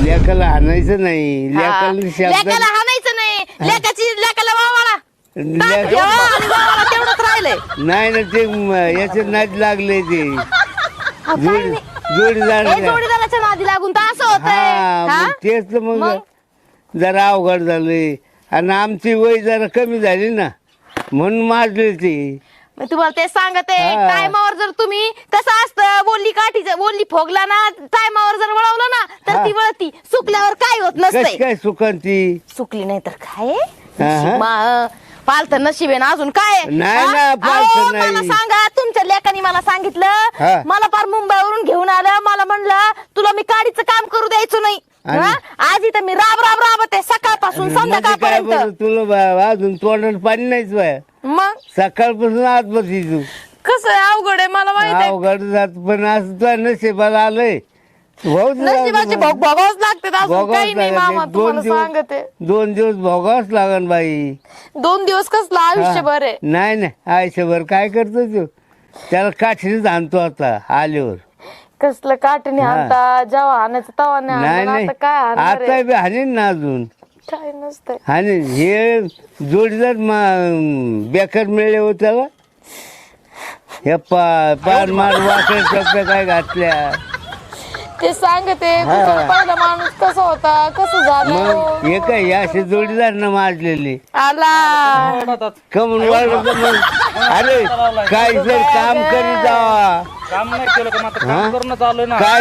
लेकाला हाणायचं नाही, लेकाला शब्द लेकाला हाणायचं नाही, लेकाला वावाळा लेक- तेवढंच राहिलंय. नाही ना ते याचे नाद लागले ते काय नाही. जोडीदार हे जोडीदाराच्या नादी लागून तर असं होतंय. हा हा? मग तेच तर मग मग? जरा अवघड झालंय आणि आमची वय जरा कमी झाली ना म्हणून मारले ते. मी तुम्हाला ते सांगते, हा. टायमावर जर तुम्ही कसं असतं बोलली फोगला ना, टायमावर जर वळवलं ना तर हा. ती वळती, सुकल्यावर काय होत कशी नसतंय. काय सुकांती सुकली नाही तर काय हा. पालत नशीब आहे ना, अजून काय नाही हा? ना, पालतं अहो, नाही. मला सांगा, तुमच्या लेकानी मला सांगितलं, हा. मला पार मुंबईवरून घेऊन आलं, मला म्हणलं तुला मी काडीचं काम करू द्यायचं नाही. आणि? हा? आज इथं मी राबते सकाळपासून म्हणजे काय संध्याकाळपर्यंत. बरं तुला अजून तोंडाला पाणी नाहीच बाय मग सकाळपासून आत बसी तू कसं आहे, अवघड आहे मला माहित आहे. अवघड जात पण असं तुझ्या नशिबाला आलंय भाऊच नशिबाचे लागलं. भोगावच लागते, अजून भोगावंच काही नाही लागते. मामा, तुम्हाला सांगते. 2 दिवस भोगावच लागन बाई. 2 दिवस कसलं आयुष्यभर आहे. नाही नाही आयुष्यभर काय करतो तू त्याला काठीनेच आणतो आता आल्यावर. कसलं काठीने हा. आणता, जेव्हा आणायचं तेव्हा नाही नाही आणलं, नाही आता काय आणणार आता आहे? बी हाणीन ना अजून काय नसतंय. हाणीन. हे जोडीदार बेकार मिळले हो त्याला. हे पार मार वाकड टप्प्या काय घातल्या ते सांगते, तुमचा पहिला माणूस कसा होता, कसं झालं मग हे काय हे असे जोडीदार ना मारलेले आला. कमून वाढत मग अरे काय जर काम करीत जावा काम नाही केलं का मग आता काम करणं चालू आहे ना. काय